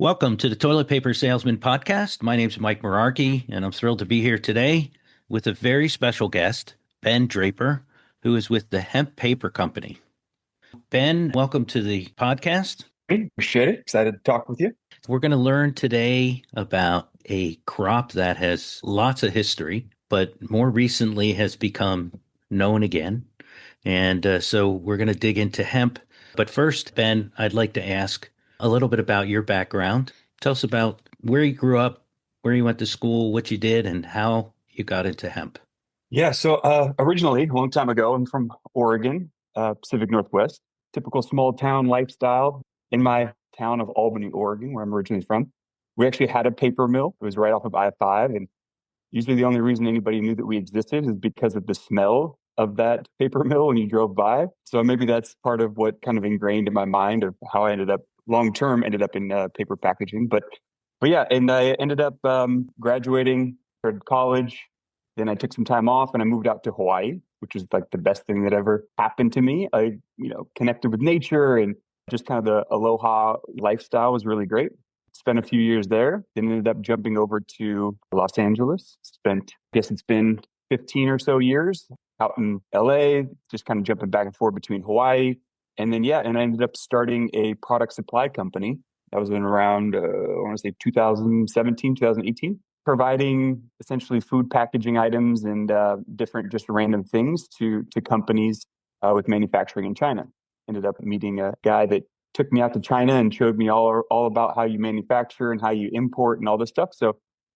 Welcome to the Toilet Paper Salesman Podcast. My name's Mike Merarkey, and I'm thrilled to be here today with a very special guest, Ben Draper, who is with the Hemp Paper Company. Ben, welcome to the podcast. Appreciate it. Excited to talk with you. We're going to learn today about a crop that has lots of history, but more recently has become known again. And so we're going to dig into hemp. But first, Ben, I'd like to ask a little bit about your background. Tell us about where you grew up, where you went to school, what you did, and how you got into hemp. Yeah, so originally, a long time ago, I'm from Oregon, Pacific Northwest. Typical small town lifestyle in my town of Albany, Oregon, where I'm originally from. We actually had a paper mill. It was right off of I-5, and usually the only reason anybody knew that we existed is because of the smell of that paper mill when you drove by. So maybe that's part of what kind of ingrained in my mind of how I long term ended up in paper packaging. But yeah, and I ended up graduating, started college. Then I took some time off and I moved out to Hawaii, which was like the best thing that ever happened to me. I, connected with nature and just kind of the aloha lifestyle was really great. Spent a few years there, then ended up jumping over to Los Angeles. Spent, I guess it's been 15 or so years out in LA, just kind of jumping back and forth between Hawaii. And then, and I ended up starting a product supply company. That was in around, I want to say 2017, 2018, providing essentially food packaging items and different just random things to companies with manufacturing in China. Ended up meeting a guy that took me out to China and showed me all about how you manufacture and how you import and all this stuff. So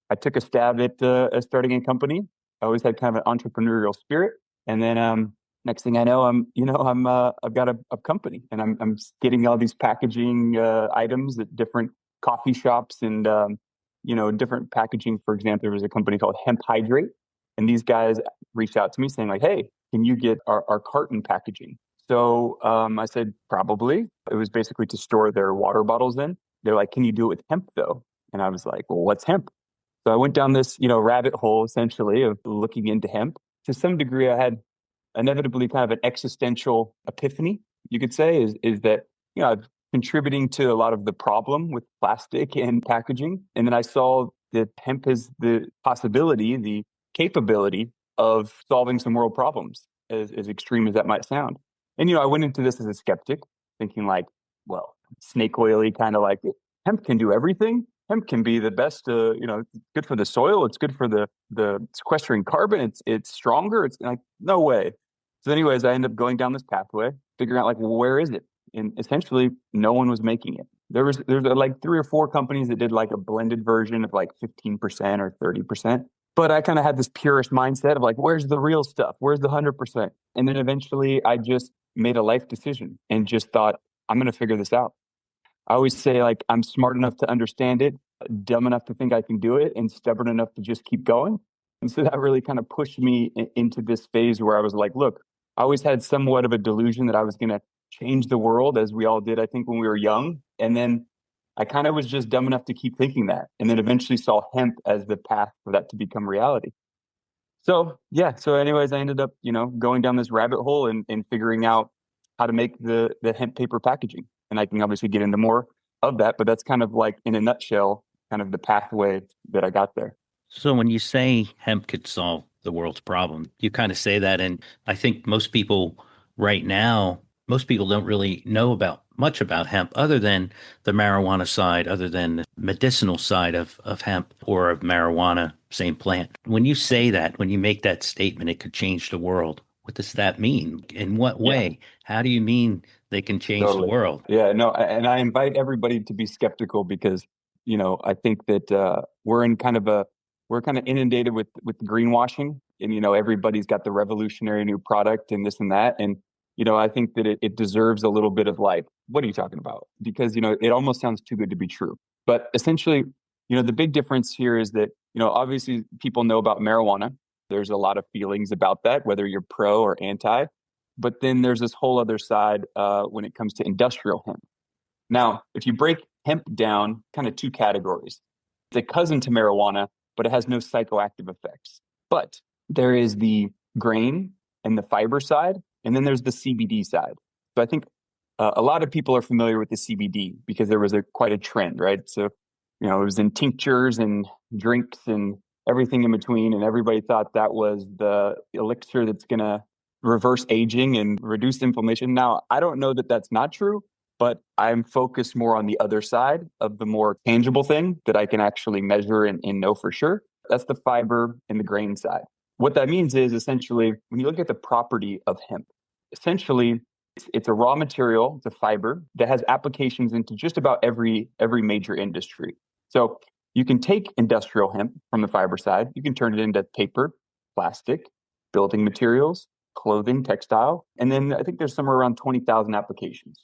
I took a stab at starting a company. I always had kind of an entrepreneurial spirit. And then next thing I know, I've got a company and I'm getting all these packaging items at different coffee shops and different packaging. For example, there was a company called Hemp Hydrate, and these guys reached out to me saying like, "Hey, can you get our carton packaging?" So I said, probably. It was basically to store their water bottles in. They're like, "Can you do it with hemp though?" And I was like, "Well, what's hemp?" So I went down this, rabbit hole essentially of looking into hemp. To some degree, I had inevitably kind of an existential epiphany, you could say, is that, I've contributing to a lot of the problem with plastic and packaging. And then I saw that hemp has the possibility, the capability of solving some world problems, as extreme as that might sound. And, I went into this as a skeptic, thinking like, well, snake oily, kind of like hemp can do everything. Hemp can be the best, it's good for the soil. It's good for the sequestering carbon. It's stronger. It's like, no way. So anyways, I ended up going down this pathway, figuring out like, well, where is it? And essentially no one was making it. There's like 3 or 4 companies that did like a blended version of like 15% or 30%. But I kind of had this purist mindset of like, where's the real stuff? Where's the 100%? And then eventually I just made a life decision and just thought, I'm going to figure this out. I always say like, I'm smart enough to understand it, dumb enough to think I can do it, and stubborn enough to just keep going. And so that really kind of pushed me into this phase where I was like, look, I always had somewhat of a delusion that I was going to change the world, as we all did, I think, when we were young. And then I kind of was just dumb enough to keep thinking that, and then eventually saw hemp as the path for that to become reality. So yeah, so anyways, I ended up, going down this rabbit hole and figuring out how to make the hemp paper packaging. And I can obviously get into more of that, but that's kind of like in a nutshell, kind of the pathway that I got there. So when you say hemp could solve the world's problem, you kind of say that, and I think most people right now, most people don't really know about much about hemp other than the marijuana side, other than the medicinal side of hemp or of marijuana, same plant. When you say that, when you make that statement, it could change the world. What does that mean? In what Yeah, way? How do you mean they can change the totally. world? Yeah, no, and I invite everybody to be skeptical because, I think that we're kind of inundated with greenwashing, and everybody's got the revolutionary new product and this and that, and I think that it deserves a little bit of like, what are you talking about? Because it almost sounds too good to be true. But essentially, the big difference here is that obviously people know about marijuana. There's a lot of feelings about that, whether you're pro or anti. But then there's this whole other side when it comes to industrial hemp. Now, if you break hemp down, kind of 2 categories, it's a cousin to marijuana, but it has no psychoactive effects. But there is the grain and the fiber side, and then there's the CBD side. So I think A lot of people are familiar with the CBD because there was quite a trend, right? So, it was in tinctures and drinks and everything in between, and everybody thought that was the elixir that's going to reverse aging and reduce inflammation. Now, I don't know that that's not true, but I'm focused more on the other side of the more tangible thing that I can actually measure and know for sure. That's the fiber and the grain side. What that means is essentially when you look at the property of hemp, essentially it's a raw material, it's a fiber that has applications into just about every major industry. So you can take industrial hemp from the fiber side, you can turn it into paper, plastic, building materials, clothing, textile, and then I think there's somewhere around 20,000 applications.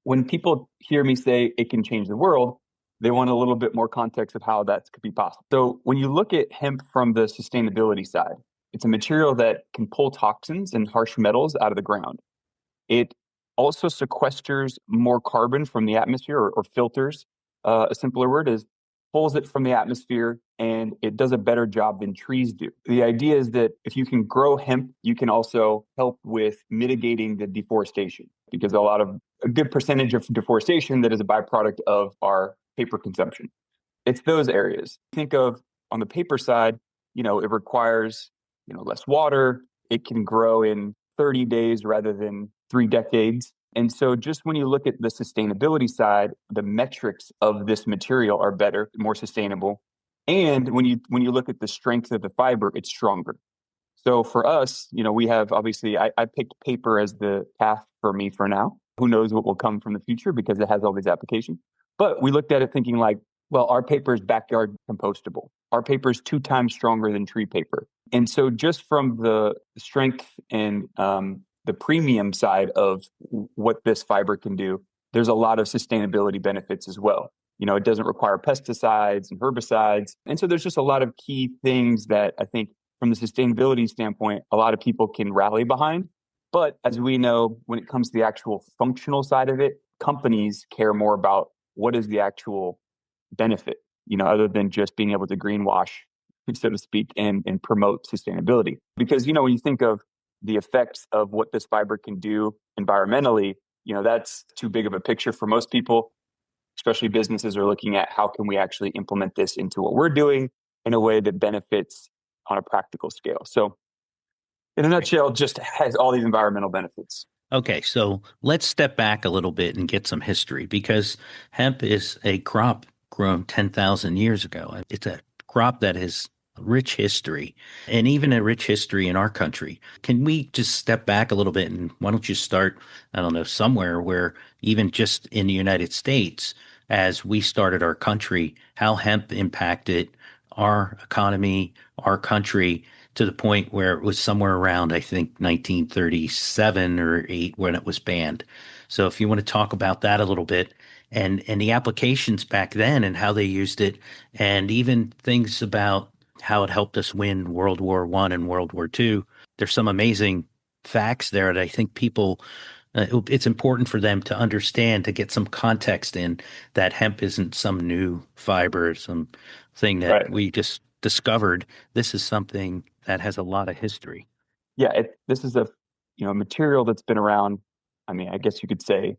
When people hear me say it can change the world, they want a little bit more context of how that could be possible. So when you look at hemp from the sustainability side, it's a material that can pull toxins and harsh metals out of the ground. It also sequesters more carbon from the atmosphere or filters. A simpler word is pulls it from the atmosphere and it does a better job than trees do. The idea is that if you can grow hemp, you can also help with mitigating the deforestation because a good percentage of deforestation that is a byproduct of our paper consumption. It's those areas. Think of on the paper side, it requires, less water. It can grow in 30 days rather than 3 decades. And so just when you look at the sustainability side, the metrics of this material are better, more sustainable. And when you look at the strength of the fiber, it's stronger. So for us, we have obviously I picked paper as the path for me for now. Who knows what will come from the future because it has all these applications. But we looked at it thinking like, well, our paper is backyard compostable. Our paper is 2 times stronger than tree paper. And so just from the strength and the premium side of what this fiber can do, there's a lot of sustainability benefits as well. It doesn't require pesticides and herbicides. And so there's just a lot of key things that I think from the sustainability standpoint, a lot of people can rally behind. But as we know, when it comes to the actual functional side of it, companies care more about what is the actual benefit, other than just being able to greenwash, so to speak, and promote sustainability. Because, when you think of the effects of what this fiber can do environmentally, that's too big of a picture for most people, especially businesses are looking at how can we actually implement this into what we're doing in a way that benefits on a practical scale. So in a nutshell, just has all these environmental benefits. Okay, so let's step back a little bit and get some history because hemp is a crop grown 10,000 years ago. It's a crop that has rich history and even a rich history in our country. Can we just step back a little bit and why don't you start, I don't know, somewhere where even just in the United States, as we started our country, how hemp impacted our economy, our country, to the point where it was somewhere around, I think, 1937 or 8 when it was banned. So if you want to talk about that a little bit and the applications back then and how they used it, and even things about how it helped us win World War I and World War II, there's some amazing facts there that I think people it's important for them to understand to get some context in that hemp isn't some new fiber, some thing that Right. we just discovered. This is something that has a lot of history. Yeah, this is a material that's been around. I mean, I guess you could say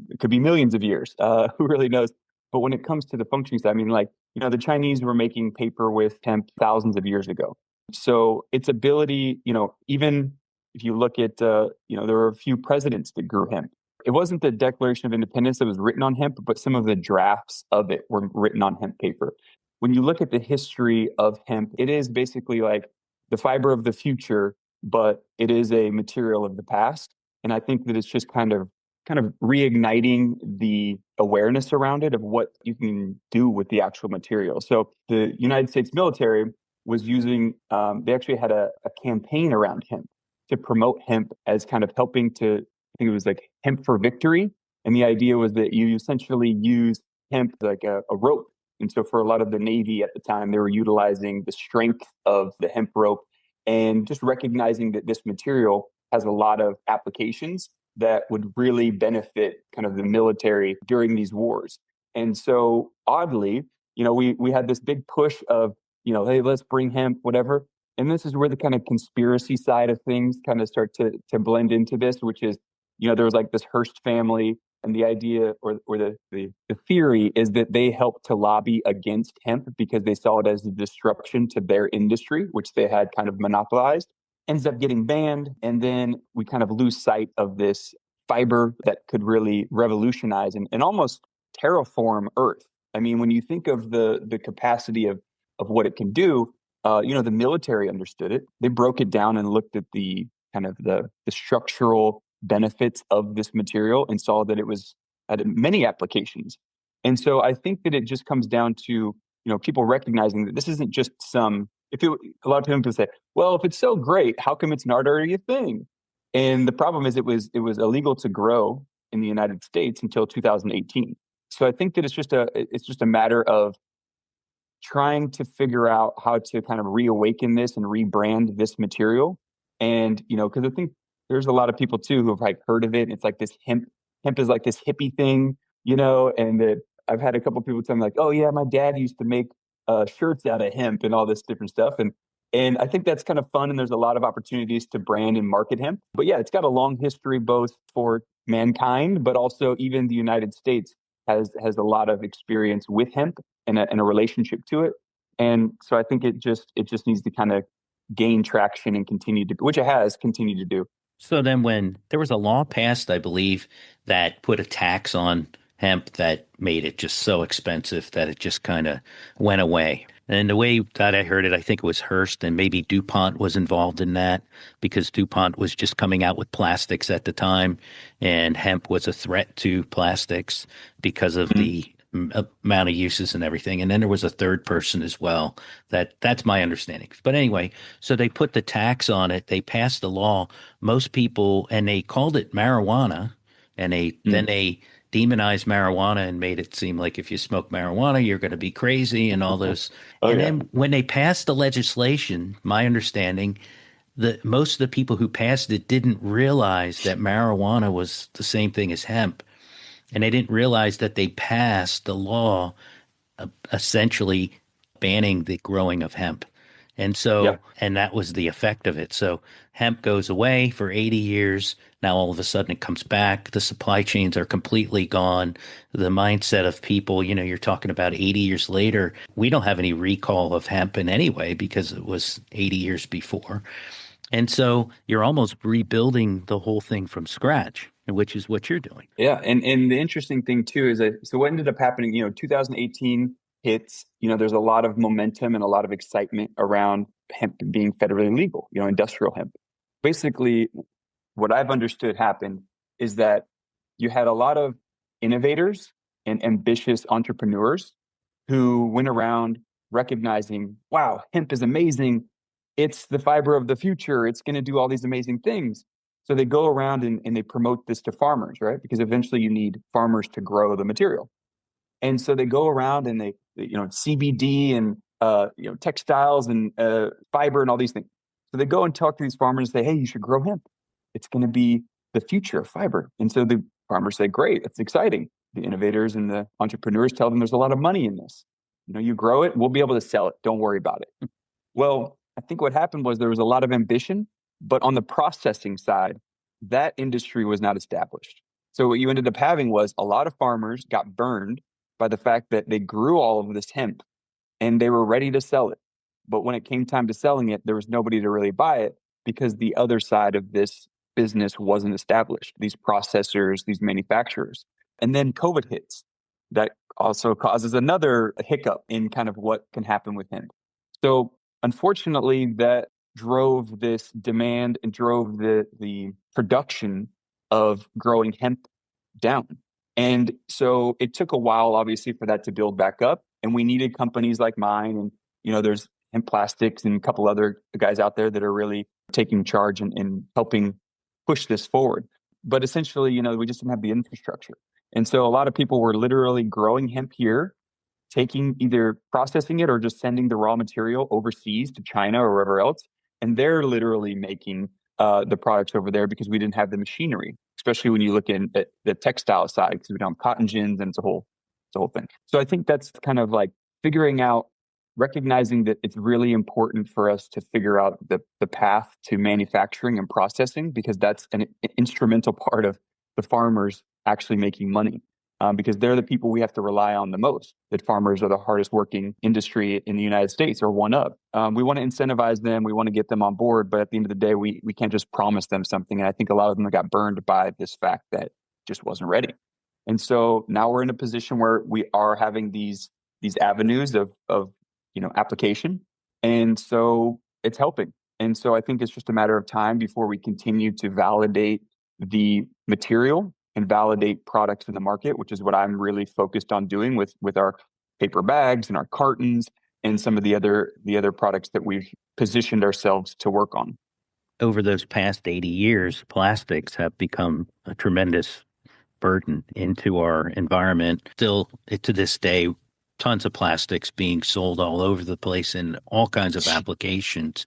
it could be millions of years. Who really knows? But when it comes to the functioning side, I mean, like the Chinese were making paper with hemp thousands of years ago. So its ability, even if you look at, there were a few presidents that grew hemp. It wasn't the Declaration of Independence that was written on hemp, but some of the drafts of it were written on hemp paper. When you look at the history of hemp, it is basically like the fiber of the future, but it is a material of the past. And I think that it's just kind of reigniting the awareness around it of what you can do with the actual material. So the United States military was using, they actually had a campaign around hemp to promote hemp as kind of helping to, I think it was like hemp for victory. And the idea was that you essentially use hemp like a rope. And so for a lot of the Navy at the time, they were utilizing the strength of the hemp rope and just recognizing that this material has a lot of applications that would really benefit kind of the military during these wars. And so oddly, we had this big push of, hey, let's bring hemp, whatever. And this is where the kind of conspiracy side of things kind of start to blend into this, which is there was like this Hearst family, and the idea or the theory is that they helped to lobby against hemp because they saw it as a disruption to their industry, which they had kind of monopolized. Ends up getting banned, and then we kind of lose sight of this fiber that could really revolutionize and almost terraform Earth. I mean, when you think of the capacity of what it can do, the military understood it. They broke it down and looked at the kind of the structural benefits of this material and saw that it was had many applications. And so I think that it just comes down to, people recognizing that this isn't just some, a lot of people say, well, if it's so great, how come it's not already a thing? And the problem is it was illegal to grow in the United States until 2018. So I think that it's just a matter of trying to figure out how to kind of reawaken this and rebrand this material. And, because I think there's a lot of people too who have like heard of it. It's like this hemp is like this hippie thing, and that I've had a couple of people tell me like, oh yeah, my dad used to make shirts out of hemp and all this different stuff. And I think that's kind of fun. And there's a lot of opportunities to brand and market hemp. But yeah, it's got a long history both for mankind, but also even the United States has a lot of experience with hemp and a relationship to it. And so I think it just needs to kind of gain traction and continue to, which it has continued to do. So then, when there was a law passed, I believe, that put a tax on hemp that made it just so expensive that it just kind of went away. And the way that I heard it, I think it was Hearst and maybe DuPont was involved in that because DuPont was just coming out with plastics at the time, and hemp was a threat to plastics because of Mhm. the amount of uses and everything. And then there was a third person as well. That's my understanding. But anyway, so they put the tax on it. They passed the law. Most people, and they called it marijuana, and then Mm. they demonized marijuana and made it seem like if you smoke marijuana, you're going to be crazy and all those. Oh And yeah. then when they passed the legislation, my understanding, the most of the people who passed it didn't realize that marijuana was the same thing as hemp, and they didn't realize that they passed the law essentially banning the growing of hemp. And Yeah. so, and that was the effect of it. So hemp goes away for 80 years. Now all of a sudden it comes back. The supply chains are completely gone. The mindset of people, you're talking about 80 years later. We don't have any recall of hemp in any way because it was 80 years before. And so you're almost rebuilding the whole thing from scratch, which is what you're doing. Yeah, and the interesting thing too is that so what ended up happening, 2018 hits, there's a lot of momentum and a lot of excitement around hemp being federally legal, industrial hemp. Basically, what I've understood happened is that you had a lot of innovators and ambitious entrepreneurs who went around recognizing, wow, hemp is amazing. It's the fiber of the future. It's going to do all these amazing things. So they go around and they promote this to farmers, right? Because eventually you need farmers to grow the material. And so they go around and CBD and textiles and fiber and all these things. So they go and talk to these farmers and say, hey, you should grow hemp. It's going to be the future of fiber. And so the farmers say, great, that's exciting. The innovators and the entrepreneurs tell them there's a lot of money in this. You grow it, we'll be able to sell it. Don't worry about it. Well, I think what happened was there was a lot of ambition, but on the processing side, that industry was not established. So what you ended up having was a lot of farmers got burned by the fact that they grew all of this hemp and they were ready to sell it. But when it came time to selling it, there was nobody to really buy it because the other side of this business wasn't established, these processors, these manufacturers. And then COVID hits. That also causes another hiccup in kind of what can happen with hemp. So unfortunately, that drove this demand and drove the production of growing hemp down. And so it took a while, obviously, for that to build back up. And we needed companies like mine. And, there's Hemp Plastics and a couple other guys out there that are really taking charge and helping push this forward. But essentially, we just didn't have the infrastructure. And so a lot of people were literally growing hemp here, taking either processing it or just sending the raw material overseas to China or wherever else. And they're literally making the products over there because we didn't have the machinery, especially when you look at the textile side, because we don't have cotton gins and it's a whole thing. So I think that's kind of like figuring out, recognizing that it's really important for us to figure out the path to manufacturing and processing, because that's an instrumental part of the farmers actually making money, because they're the people we have to rely on the most. That farmers are the hardest working industry in the United States, or one of. We want to incentivize them. We want to get them on board. But at the end of the day, we can't just promise them something. And I think a lot of them got burned by this fact that just wasn't ready. And so now we're in a position where we are having these avenues of application. And so it's helping. And so I think it's just a matter of time before we continue to validate the material and validate products in the market, which is what I'm really focused on doing with our paper bags and our cartons and some of the other products that we've positioned ourselves to work on. Over those past 80 years, plastics have become a tremendous burden into our environment. Still, to this day, tons of plastics being sold all over the place in all kinds of applications.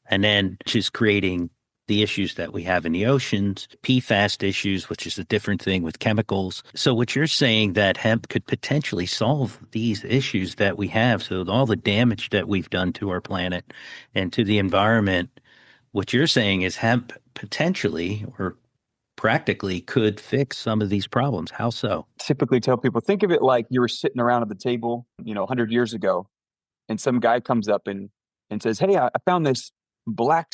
And then just creating the issues that we have in the oceans, PFAS issues, which is a different thing with chemicals. So what you're saying that hemp could potentially solve these issues that we have. So all the damage that we've done to our planet and to the environment, what you're saying is hemp potentially or practically could fix some of these problems. How so? Typically tell people, think of it like you were sitting around at the table, 100 years ago, and some guy comes up and says, "Hey, I found this black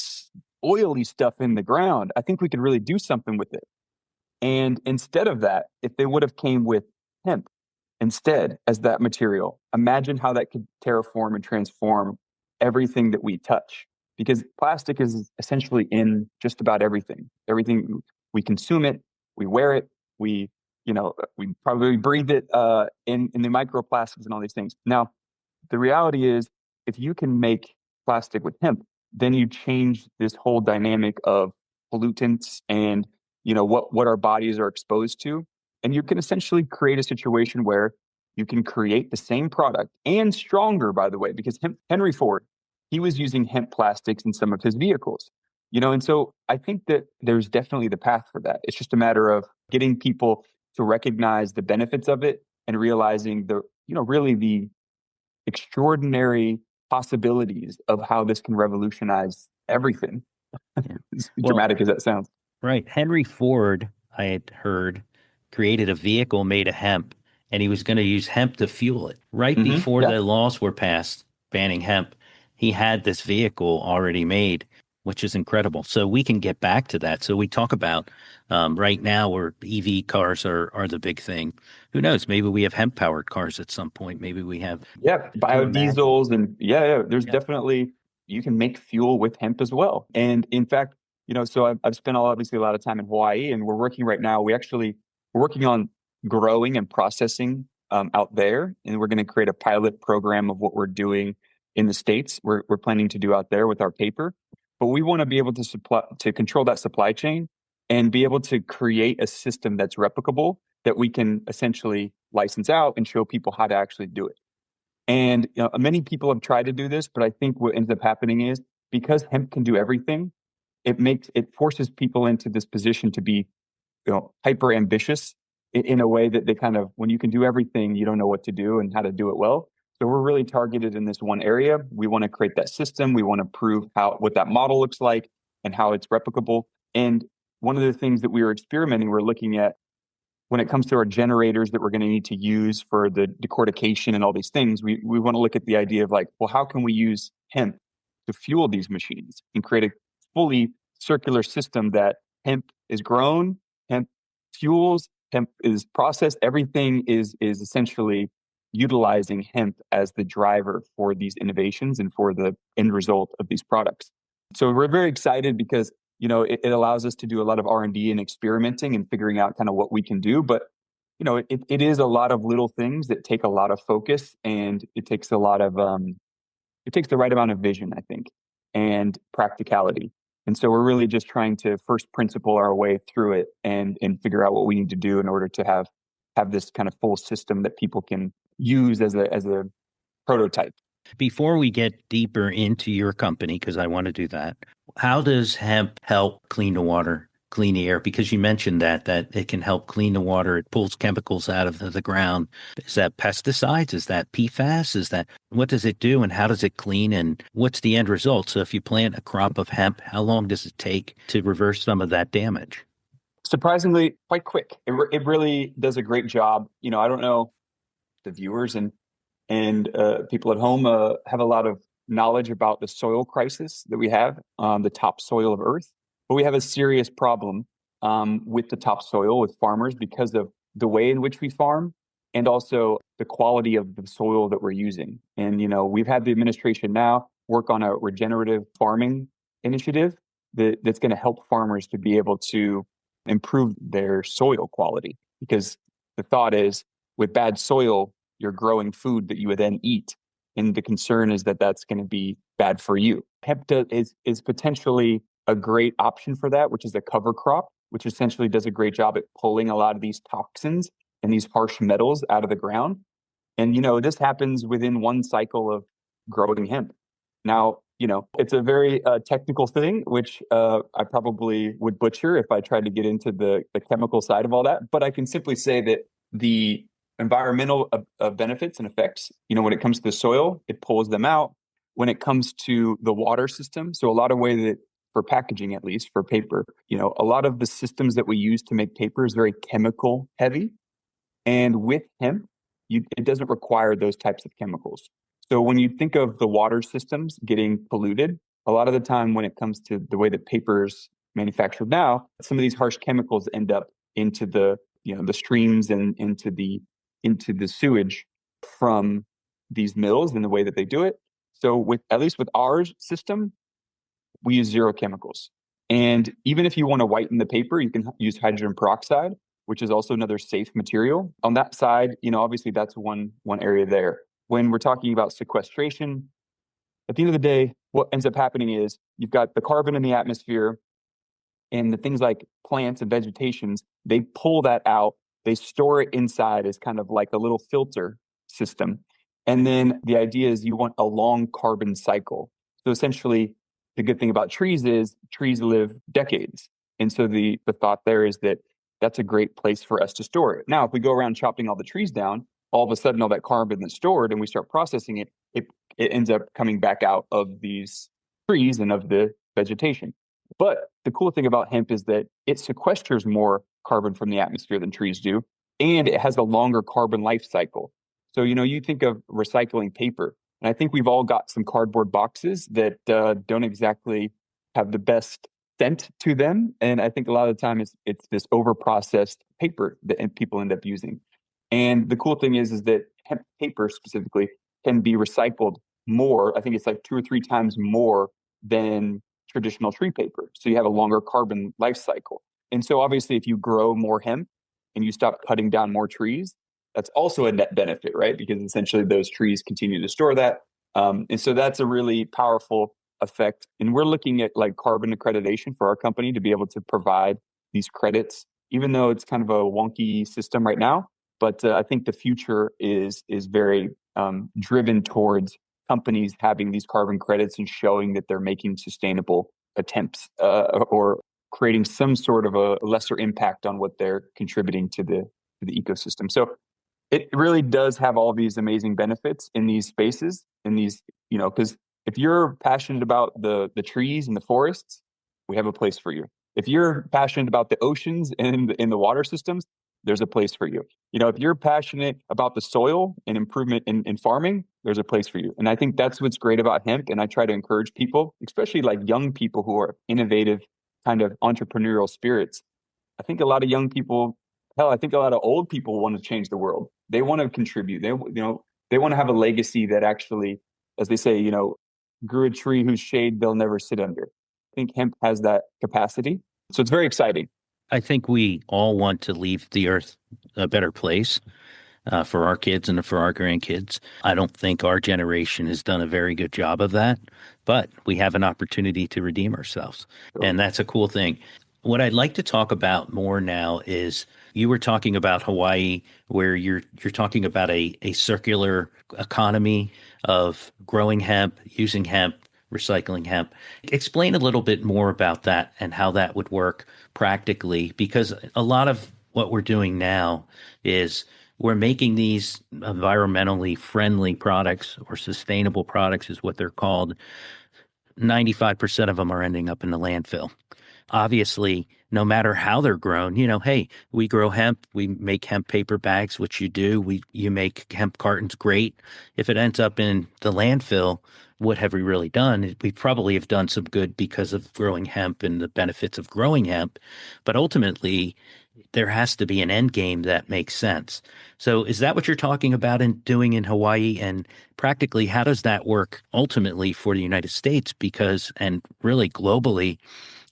oily stuff in the ground. I think we could really do something with it." And instead of that, if they would have came with hemp instead as that material, imagine how that could terraform and transform everything that we touch. Because plastic is essentially in just about everything. Everything, we consume it, we wear it, we probably breathe it in the microplastics and all these things. Now, the reality is, if you can make plastic with hemp, then you change this whole dynamic of pollutants and what our bodies are exposed to, and you can essentially create a situation where you can create the same product and stronger, by the way, because Henry Ford, he was using hemp plastics in some of his vehicles. And so I think that there's definitely the path for that. It's just a matter of getting people to recognize the benefits of it and realizing really the extraordinary possibilities of how this can revolutionize everything. Yeah. As Well, dramatic as that sounds. right. Henry Ford, I had heard, created a vehicle made of hemp, and he was going to use hemp to fuel it. Right before Yeah. the laws were passed banning hemp, he had this vehicle already made, which is incredible. So we can get back to that. So we talk about right now where EV cars are the big thing. Who knows? Maybe we have hemp powered cars at some point. Maybe we have. Yeah, Could you imagine? biodiesels and yeah, there's Yeah. definitely, you can make fuel with hemp as well. And in fact, so I've spent obviously a lot of time in Hawaii, and we're working right now. We're working on growing and processing out there, and we're going to create a pilot program of what we're doing in the States. We're planning to do out there with our paper, but we want to be able to control that supply chain and be able to create a system that's replicable that we can essentially license out and show people how to actually do it. And many people have tried to do this, but I think what ends up happening is, because hemp can do everything, it forces people into this position to be hyper ambitious in a way that they kind of, when you can do everything, you don't know what to do and how to do it well. So we're really targeted in this one area. We want to create that system. We want to prove what that model looks like and how it's replicable. And one of the things that we were experimenting, we're looking at when it comes to our generators that we're going to need to use for the decortication and all these things, we want to look at the idea of like, well, how can we use hemp to fuel these machines and create a fully circular system that hemp is grown, hemp fuels, hemp is processed. Everything is essentially utilizing hemp as the driver for these innovations and for the end result of these products. So we're very excited because it allows us to do a lot of R&D and experimenting and figuring out kind of what we can do. But, it is a lot of little things that take a lot of focus, and it takes a lot of, it takes the right amount of vision, I think, and practicality. And so we're really just trying to first principle our way through it and figure out what we need to do in order to have this kind of full system that people can use as a prototype. Before we get deeper into your company, because I want to do that, how does hemp help clean the water, clean the air? Because you mentioned that it can help clean the water. It pulls chemicals out of the ground. Is that pesticides? Is that PFAS? What does it do, and how does it clean, and what's the end result? So if you plant a crop of hemp, how long does it take to reverse some of that damage? Surprisingly, quite quick. It really does a great job. I don't know the viewers and people at home have a lot of knowledge about the soil crisis that we have on the topsoil of Earth, but we have a serious problem with the topsoil with farmers because of the way in which we farm and also the quality of the soil that we're using. And we've had the administration now work on a regenerative farming initiative that's going to help farmers to be able to improve their soil quality because the thought is with bad soil you're growing food that you would then eat. And the concern is that that's going to be bad for you. Hemp is potentially a great option for that, which is a cover crop, which essentially does a great job at pulling a lot of these toxins and these harsh metals out of the ground. And, this happens within one cycle of growing hemp. Now, it's a very technical thing, which I probably would butcher if I tried to get into the chemical side of all that. But I can simply say that the environmental benefits and effects, when it comes to the soil, it pulls them out. When it comes to the water system, so a lot of way that for packaging, at least for paper, a lot of the systems that we use to make paper is very chemical heavy. And with hemp, it doesn't require those types of chemicals. So when you think of the water systems getting polluted, a lot of the time when it comes to the way that paper is manufactured now, some of these harsh chemicals end up into the streams and into the sewage from these mills and the way that they do it. So with at least with our system, we use zero chemicals. And even if you want to whiten the paper, you can use hydrogen peroxide, which is also another safe material. On that side, obviously that's one area there. When we're talking about sequestration, at the end of the day, what ends up happening is you've got the carbon in the atmosphere and the things like plants and vegetations, they pull that out, they store it inside as kind of like a little filter system. And then the idea is you want a long carbon cycle. So essentially, the good thing about trees is trees live decades. And so the thought there is that that's a great place for us to store it. Now, if we go around chopping all the trees down, all of a sudden all that carbon that's stored and we start processing it ends up coming back out of these trees and of the vegetation. But the cool thing about hemp is that it sequesters more carbon from the atmosphere than trees do, and it has a longer carbon life cycle. So, you think of recycling paper, and I think we've all got some cardboard boxes that don't exactly have the best scent to them. And I think a lot of the time it's this over processed paper that people end up using. And the cool thing is that hemp paper specifically can be recycled more. I think it's like 2 or 3 times more than traditional tree paper. So you have a longer carbon life cycle. And so obviously if you grow more hemp and you stop cutting down more trees, that's also a net benefit, right? Because essentially those trees continue to store that. And so that's a really powerful effect. And we're looking at like carbon accreditation for our company to be able to provide these credits, even though it's kind of a wonky system right now. But I think the future is very driven towards companies having these carbon credits and showing that they're making sustainable attempts or creating some sort of a lesser impact on what they're contributing to the ecosystem. So it really does have all these amazing benefits in these spaces, in these, because if you're passionate about the trees and the forests, we have a place for you. If you're passionate about the oceans and in the water systems, there's a place for you. If you're passionate about the soil and improvement in farming, there's a place for you. And I think that's what's great about hemp. And I try to encourage people, especially like young people who are innovative, kind of entrepreneurial spirits. I think a lot of young people, hell, I think a lot of old people want to change the world. They want to contribute. They want to have a legacy that actually, as they say, grew a tree whose shade they'll never sit under. I think hemp has that capacity. So it's very exciting. I think we all want to leave the earth a better place for our kids and for our grandkids. I don't think our generation has done a very good job of that, but we have an opportunity to redeem ourselves. So, And that's a cool thing. What I'd like to talk about more now is you were talking about Hawaii, where you're talking about a circular economy of growing hemp, using hemp, recycling hemp. Explain a little bit more about that and how that would work practically, because a lot of what we're doing now is we're making these environmentally friendly products or sustainable products is what they're called. 95% of them are ending up in the landfill. obviously, no matter how they're grown, hey, we grow hemp, we make hemp paper bags, which you do. You make hemp cartons, great. If it ends up in the landfill, what have we really done? We probably have done some good because of growing hemp and the benefits of growing hemp, but ultimately, there has to be an end game that makes sense. So, is that what you're talking about and doing in Hawaii? And practically, how does that work ultimately for the United States? Because, and really globally,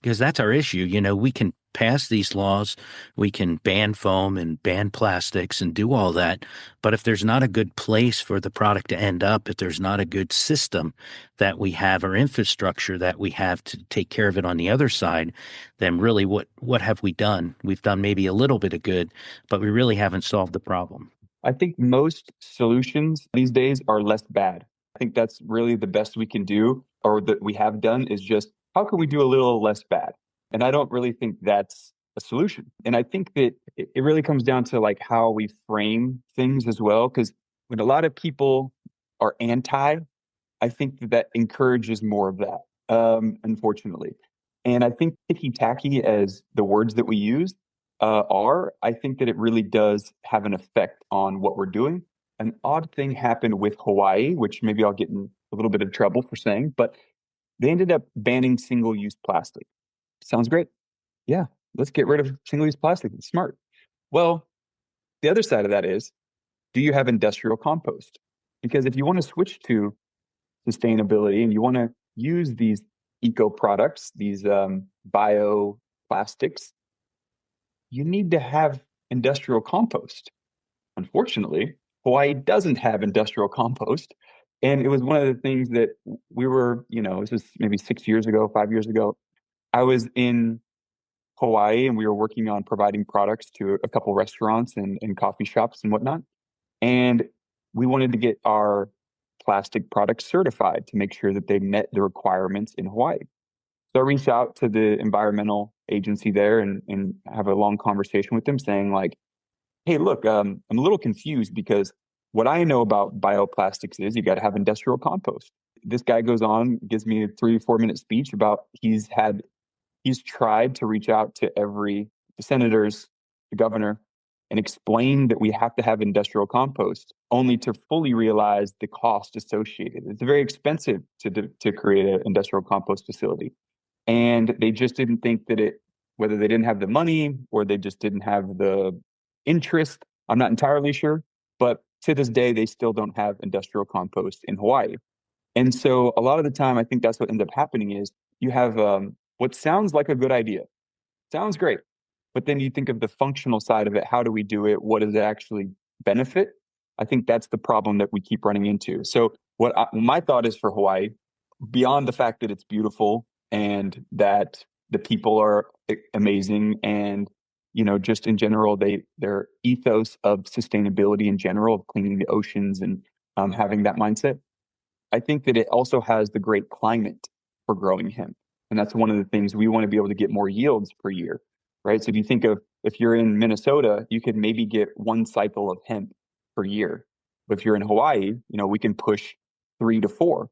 because that's our issue. We can pass these laws, we can ban foam and ban plastics and do all that. But if there's not a good place for the product to end up, if there's not a good system that we have or infrastructure that we have to take care of it on the other side, then really what have we done? We've done maybe a little bit of good, but we really haven't solved the problem. I think most solutions these days are less bad. I think that's really the best we can do, or that we have done, is just how can we do a little less bad? And I don't really think that's a solution. And I think that it really comes down to like how we frame things as well. Because when a lot of people are anti, I think that encourages more of that, unfortunately. And I think ticky tacky as the words that we use I think that it really does have an effect on what we're doing. An odd thing happened with Hawaii, which maybe I'll get in a little bit of trouble for saying, but they ended up banning single use plastic. Sounds great. Yeah, let's get rid of single use plastic. It's smart. Well, the other side of that is, do you have industrial compost? Because if you want to switch to sustainability and you want to use these eco products, these bioplastics, you need to have industrial compost. Unfortunately, Hawaii doesn't have industrial compost. And it was one of the things that we were, this was maybe 6 years ago, 5 years ago. I was in Hawaii and we were working on providing products to a couple restaurants and coffee shops and whatnot. And we wanted to get our plastic products certified to make sure that they met the requirements in Hawaii. So I reached out to the environmental agency there and have a long conversation with them saying like, hey, look, I'm a little confused because what I know about bioplastics is you got to have industrial compost. This guy goes on, gives me a 3 or 4 minute speech about he's tried to reach out to the senators, the governor, and explain that we have to have industrial compost, only to fully realize the cost associated. It's very expensive to create an industrial compost facility. And they just didn't think that whether they didn't have the money or they just didn't have the interest, I'm not entirely sure. But to this day, they still don't have industrial compost in Hawaii. And so a lot of the time, I think that's what ends up happening is you have what sounds like a good idea. Sounds great. But then you think of the functional side of it. How do we do it? What does it actually benefit? I think that's the problem that we keep running into. So my thought is for Hawaii, beyond the fact that it's beautiful and that the people are amazing and just in general their ethos of sustainability in general, of cleaning the oceans and having that mindset. I think that it also has the great climate for growing hemp. And that's one of the things we want to be able to get more yields per year, right? So if you think of, if you're in Minnesota, you could maybe get one cycle of hemp per year. But if you're in Hawaii, we can push 3 to 4.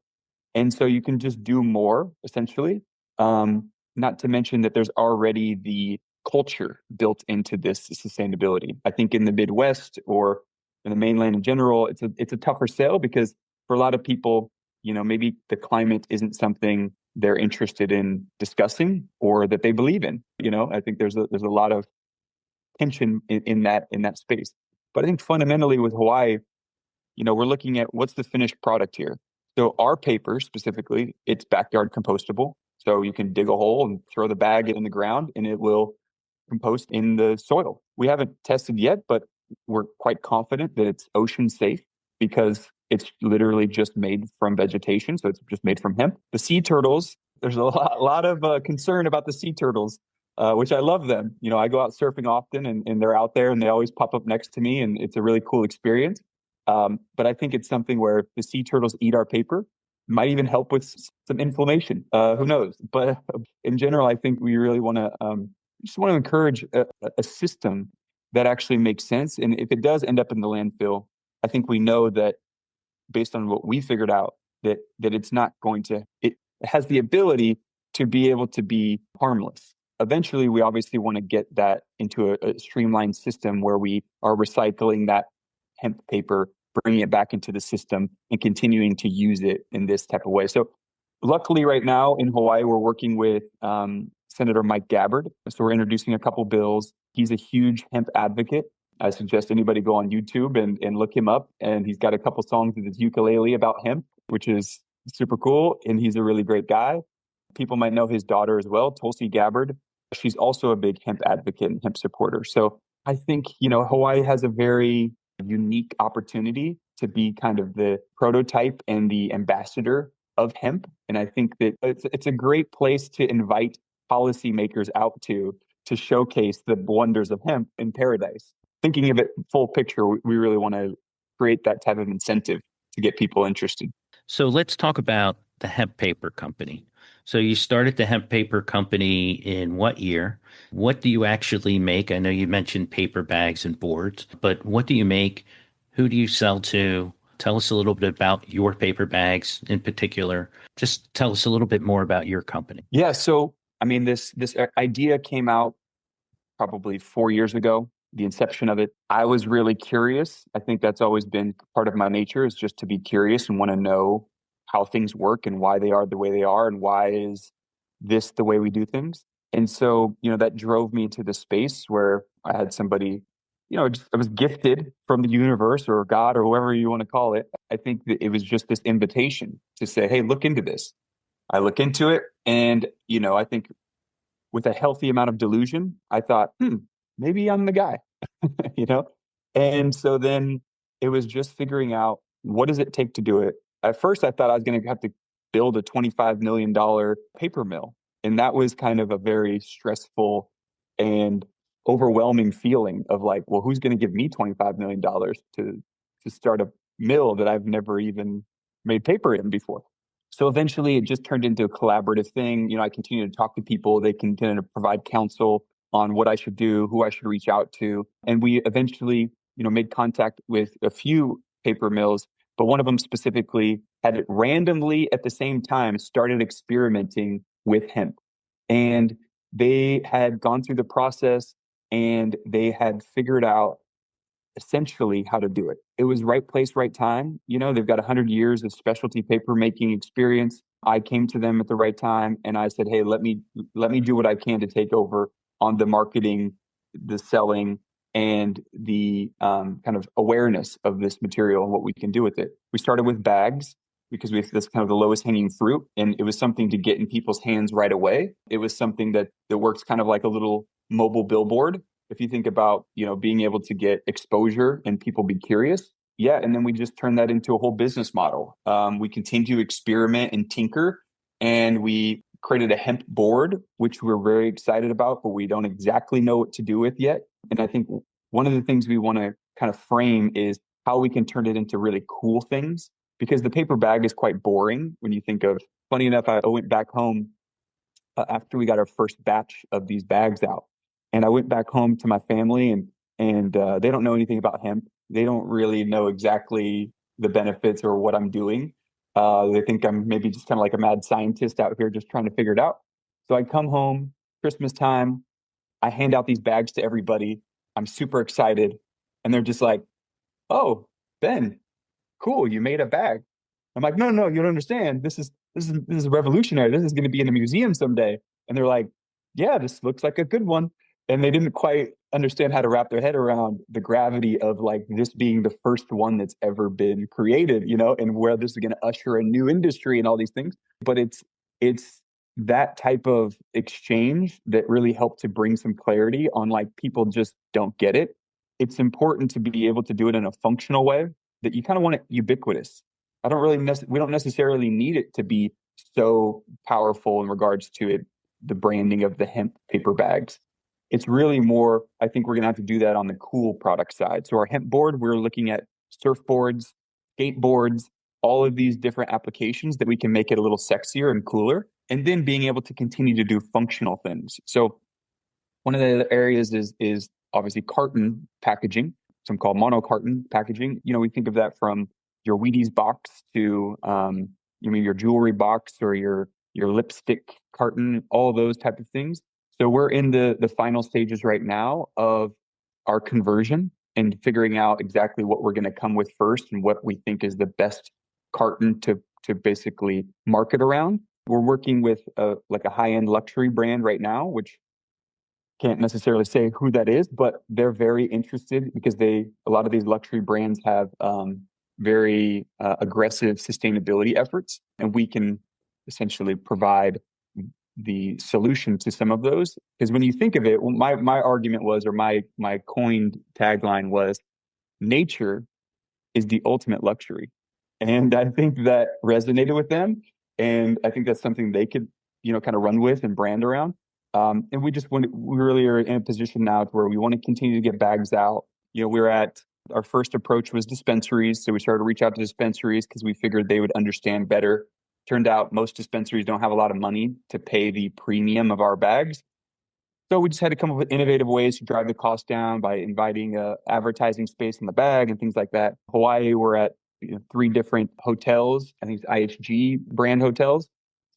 And so you can just do more essentially. Not to mention that there's already the culture built into this sustainability. I think in the Midwest or in the mainland in general, it's a tougher sell because for a lot of people, maybe the climate isn't something they're interested in discussing or that they believe in. I think there's a lot of tension in that space. But I think fundamentally with Hawaii, we're looking at what's the finished product here. So our paper specifically, it's backyard compostable. So you can dig a hole and throw the bag in the ground and it will compost in the soil. We haven't tested yet, but we're quite confident that it's ocean safe because it's literally just made from vegetation. So it's just made from hemp. The sea turtles, there's a lot of concern about the sea turtles, which I love them. I go out surfing often and they're out there and they always pop up next to me and it's a really cool experience. But I think it's something where if the sea turtles eat our paper, might even help with some inflammation. Who knows? But in general, I think we really want to just want to encourage a system that actually makes sense. And if it does end up in the landfill, I think we know that based on what we figured out, that it's not going to, it has the ability to be able to be harmless. eventually we obviously want to get that into a streamlined system where we are recycling that hemp paper, bringing it back into the system and continuing to use it in this type of way. So luckily right now in Hawaii, we're working with Senator Mike Gabbard. So we're introducing a couple bills. He's a huge hemp advocate. I suggest anybody go on YouTube and look him up. And he's got a couple songs with his ukulele about hemp, which is super cool. And he's a really great guy. People might know his daughter as well, Tulsi Gabbard. She's also a big hemp advocate and hemp supporter. So I think, Hawaii has a very unique opportunity to be kind of the prototype and the ambassador of hemp. And I think that it's a great place to invite policymakers out to showcase the wonders of hemp in paradise. Thinking of it full picture, we really want to create that type of incentive to get people interested. So let's talk about the Hemp Paper Company. So you started the Hemp Paper Company in what year? What do you actually make? I know you mentioned paper bags and boards, but what do you make? Who do you sell to? Tell us a little bit about your paper bags in particular. Just tell us a little bit more about your company. Yeah, so I mean, this idea came out probably 4 years ago, the inception of it. I was really curious. I think that's always been part of my nature is just to be curious and want to know how things work and why they are the way they are and why is this the way we do things. And so, that drove me to the space where I had somebody, I was gifted from the universe or God or whoever you want to call it. I think that it was just this invitation to say, hey, look into this. I look into it and, I think with a healthy amount of delusion, I thought, maybe I'm the guy, you know? And so then it was just figuring out what does it take to do it. At first, I thought I was going to have to build a $25 million paper mill. And that was kind of a very stressful and overwhelming feeling of like, well, who's going to give me $25 million to start a mill that I've never even made paper in before? So eventually it just turned into a collaborative thing. I continue to talk to people. They continue to provide counsel on what I should do, who I should reach out to. And we eventually, made contact with a few paper mills, but one of them specifically had it randomly at the same time started experimenting with hemp. And they had gone through the process and they had figured out essentially how to do it. It was right place, right time. They've got 100 years of specialty paper making experience. I came to them at the right time and I said, "Hey, let me do what I can to take over on the marketing, the selling, and the kind of awareness of this material and what we can do with it." We started with bags because we that's kind of the lowest hanging fruit, and it was something to get in people's hands right away. It was something that works kind of like a little mobile billboard if you think about being able to get exposure and people be curious. Yeah, and then we just turn that into a whole business model. We continue to experiment and tinker, and we created a hemp board, which we're very excited about, but we don't exactly know what to do with yet. And I think one of the things we want to kind of frame is how we can turn it into really cool things, because the paper bag is quite boring when you think of. Funny enough, I went back home after we got our first batch of these bags out. And I went back home to my family, and they don't know anything about hemp. They don't really know exactly the benefits or what I'm doing. They think I'm maybe just kind of like a mad scientist out here just trying to figure it out. So I come home Christmas time. I hand out these bags to everybody. I'm super excited, and they're just like, "Oh, Ben, cool, you made a bag." I'm like, "No, no, you don't understand. This is revolutionary. This is going to be in a museum someday." And they're like, "Yeah, this looks like a good one." And they didn't quite understand how to wrap their head around the gravity of like this being the first one that's ever been created, and where this is going to usher a new industry and all these things. But it's that type of exchange that really helped to bring some clarity on like people just don't get it. It's important to be able to do it in a functional way that you kind of want it ubiquitous. I don't really we don't necessarily need it to be so powerful in regards to it, the branding of the hemp paper bags. It's really more, I think we're going to have to do that on the cool product side. So our hemp board, we're looking at surfboards, skateboards, all of these different applications that we can make it a little sexier and cooler, and then being able to continue to do functional things. So one of the areas is obviously carton packaging, some called mono carton packaging. We think of that from your Wheaties box to your jewelry box or your lipstick carton, all those type of things. So we're in the final stages right now of our conversion and figuring out exactly what we're going to come with first and what we think is the best carton to basically market around. We're working with like a high-end luxury brand right now, which can't necessarily say who that is, but they're very interested because a lot of these luxury brands have very aggressive sustainability efforts, and we can essentially provide the solution to some of those. Because when you think of it, well, my argument was, or my coined tagline was, nature is the ultimate luxury. And I think that resonated with them. And I think that's something they could, kind of run with and brand around. And we really are in a position now to where we want to continue to get bags out. Our first approach was dispensaries. So we started to reach out to dispensaries because we figured they would understand better. Turned out most dispensaries don't have a lot of money to pay the premium of our bags. So we just had to come up with innovative ways to drive the cost down by inviting advertising space in the bag and things like that. Hawaii, we're at three different hotels. I think it's IHG brand hotels.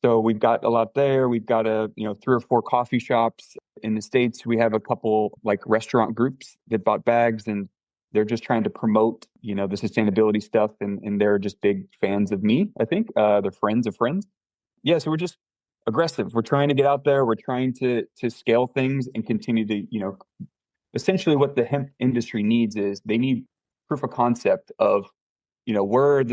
So we've got a lot there. We've got three or four coffee shops in the States. We have a couple like restaurant groups that bought bags, and they're just trying to promote, the sustainability stuff. And they're just big fans of me, I think. They're friends of friends. Yeah. So we're just aggressive. We're trying to get out there. We're trying to scale things and continue to, essentially what the hemp industry needs is they need proof of concept of, where are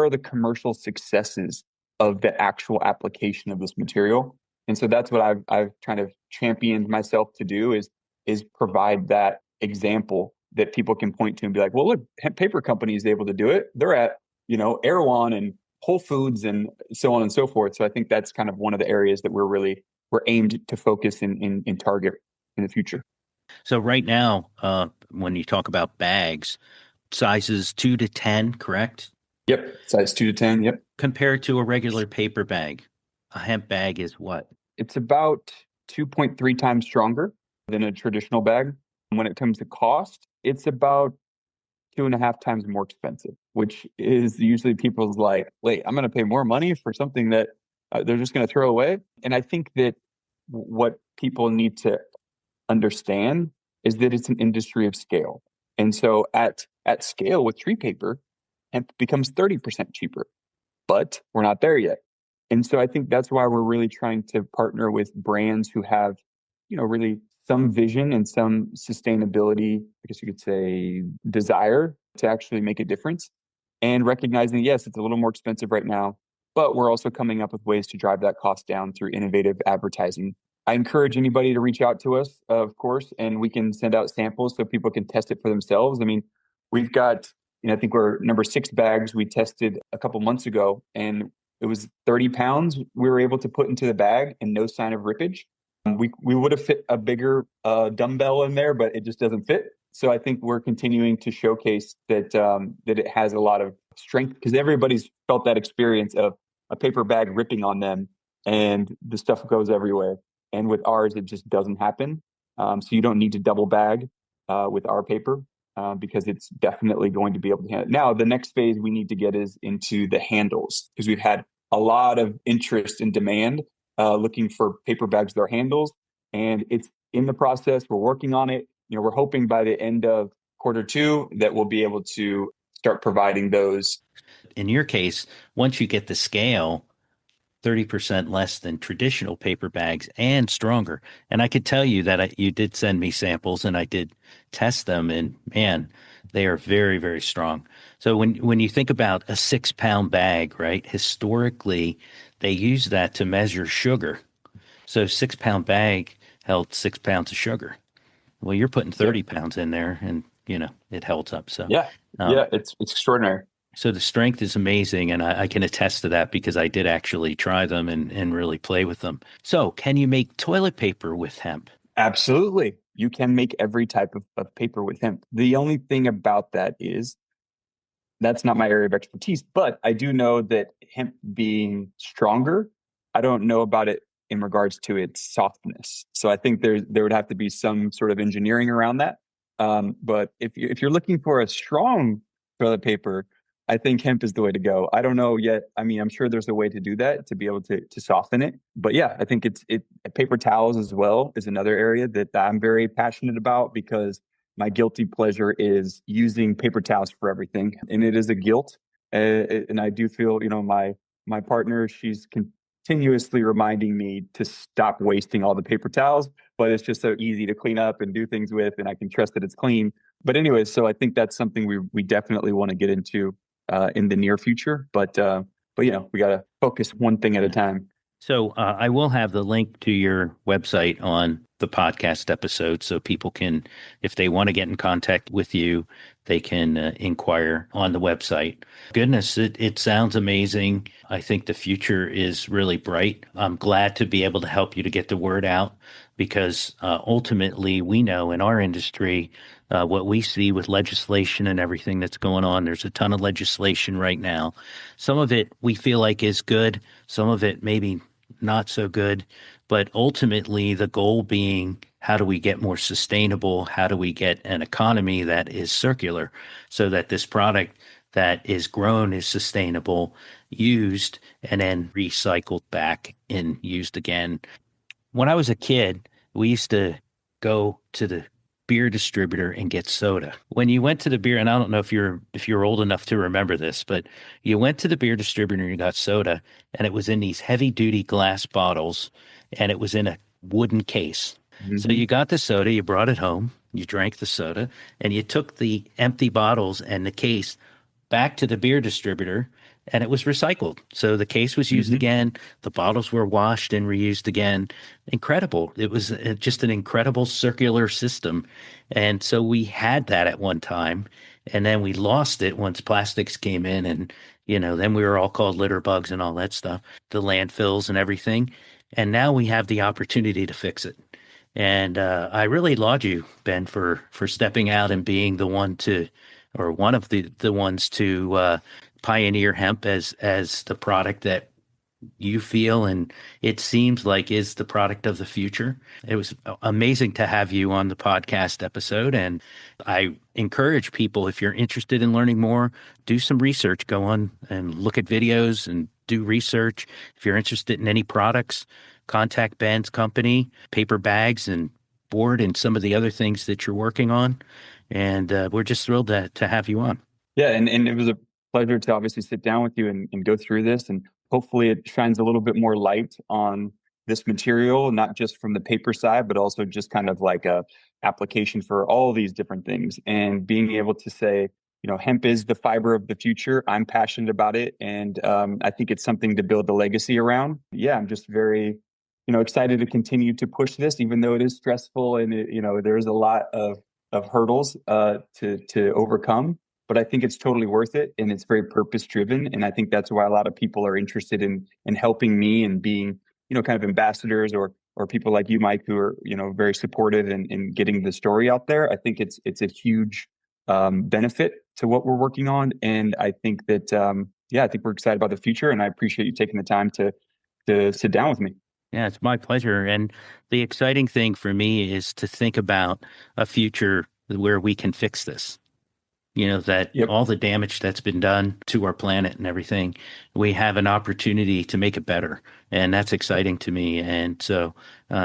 the commercial successes of the actual application of this material. And so that's what I've kind of championed myself to do is provide that example that people can point to and be like, well, look, Hemp Paper Company is able to do it. They're at, Erewhon and Whole Foods and so on and so forth. So I think that's kind of one of the areas that we're aimed to focus in target in the future. So right now, when you talk about bags, sizes 2 to 10, correct? Yep. Size 2 to 10. Yep. Compared to a regular paper bag, a hemp bag is what? It's about 2.3 times stronger than a traditional bag. When it comes to cost, it's about 2.5 times more expensive, which is usually people's like, wait, I'm going to pay more money for something that they're just going to throw away. And I think that what people need to understand is that it's an industry of scale. And so at scale with tree paper, hemp becomes 30% cheaper, but we're not there yet. And so I think that's why we're really trying to partner with brands who have, really some vision and some sustainability, I guess you could say, desire to actually make a difference. And recognizing, yes, it's a little more expensive right now, but we're also coming up with ways to drive that cost down through innovative advertising. I encourage anybody to reach out to us, of course, and we can send out samples so people can test it for themselves. I mean, we've got, I think we're number 6 bags we tested a couple months ago, and it was 30 pounds we were able to put into the bag and no sign of rippage. We would have fit a bigger dumbbell in there, but it just doesn't fit. So I think we're continuing to showcase that it has a lot of strength because everybody's felt that experience of a paper bag ripping on them and the stuff goes everywhere. And with ours, it just doesn't happen. So you don't need to double bag with our paper because it's definitely going to be able to handle it. Now, the next phase we need to get is into the handles because we've had a lot of interest and demand looking for paper bags with our handles. And it's in the process. We're working on it. We're hoping by the end of Q2 that we'll be able to start providing those. In your case, once you get the scale, 30% less than traditional paper bags and stronger. And I could tell you that you did send me samples and I did test them, and man, they are very, very strong. So when you think about a 6 pound bag, right, historically, they use that to measure sugar. So 6 pound bag held 6 pounds of sugar. Well, you're putting 30 pounds in there and, it holds up. So, Yeah. um, Yeah. It's extraordinary. so the strength is amazing, and I can attest to that because I did actually try them and really play with them. So, can you make toilet paper with hemp? Absolutely. You can make every type of paper with hemp. The only thing about that is that's not my area of expertise, but I do know that hemp being stronger, I don't know about it in regards to its softness. So I think there would have to be some sort of engineering around that. But if you're looking for a strong toilet paper, I think hemp is the way to go. I don't know yet. I mean, I'm sure there's a way to do that to be able to soften it. But yeah, I think it paper towels as well is another area that I'm very passionate about because my guilty pleasure is using paper towels for everything, and it is a guilt. And I do feel, my partner, she's continuously reminding me to stop wasting all the paper towels, but it's just so easy to clean up and do things with, and I can trust that it's clean. But anyways, so I think that's something we definitely want to get into in the near future. But we got to focus one thing at a Yeah. time. So I will have the link to your website on the podcast episode so people can, if they want to get in contact with you, they can inquire on the website. Goodness, it sounds amazing. I think the future is really bright. I'm glad to be able to help you to get the word out because ultimately we know in our industry what we see with legislation and everything that's going on. There's a ton of legislation right now. Some of it we feel like is good, some of it maybe not so good. But ultimately, the goal being how do we get more sustainable? How do we get an economy that is circular so that this product that is grown is sustainable, used, and then recycled back and used again? When I was a kid, we used to go to the beer distributor and get soda. When you went to the beer, and I don't know if you're old enough to remember this, but you went to the beer distributor and you got soda, and it was in these heavy duty glass bottles, and it was in a wooden case. So Hmm. you got the soda, you brought it home, you drank the soda, and you took the empty bottles and the case back to the beer distributor and it was recycled. So the case was used Hmm. again, the bottles were washed and reused again. Incredible. It was just an incredible circular system. And so we had that at one time and then we lost it once plastics came in and then we were all called litter bugs and all that stuff, the landfills and everything. And now we have the opportunity to fix it. And I really laud you, Ben, for stepping out and being the one to, or one of the ones to pioneer hemp as the product that you feel and it seems like is the product of the future. It was amazing to have you on the podcast episode. And I encourage people, if you're interested in learning more, do some research, go on and look at videos and do research. If you're interested in any products, contact Ben's company, paper bags and board and some of the other things that you're working on. And we're just thrilled to have you on. Yeah, and it was a pleasure to obviously sit down with you and go through this, and hopefully it shines a little bit more light on this material, not just from the paper side, but also just kind of like a application for all these different things. And being able to say, hemp is the fiber of the future. I'm passionate about it, and I think it's something to build a legacy around. Yeah, I'm just very, excited to continue to push this, even though it is stressful and there's a lot of hurdles to overcome, but I think it's totally worth it and it's very purpose driven. And I think that's why a lot of people are interested in helping me and being, kind of ambassadors or people like you, Mike, who are, very supportive in getting the story out there. I think it's a huge benefit to what we're working on. And I think that yeah, I think we're excited about the future. And I appreciate you taking the time to sit down with me. Yeah, it's my pleasure. And the exciting thing for me is to think about a future where we can fix this. That Yep. all the damage that's been done to our planet and everything, we have an opportunity to make it better. And that's exciting to me. And so,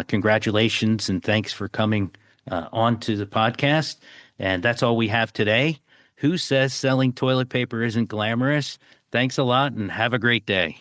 congratulations and thanks for coming on to the podcast. And that's all we have today. Who says selling toilet paper isn't glamorous? Thanks a lot and have a great day.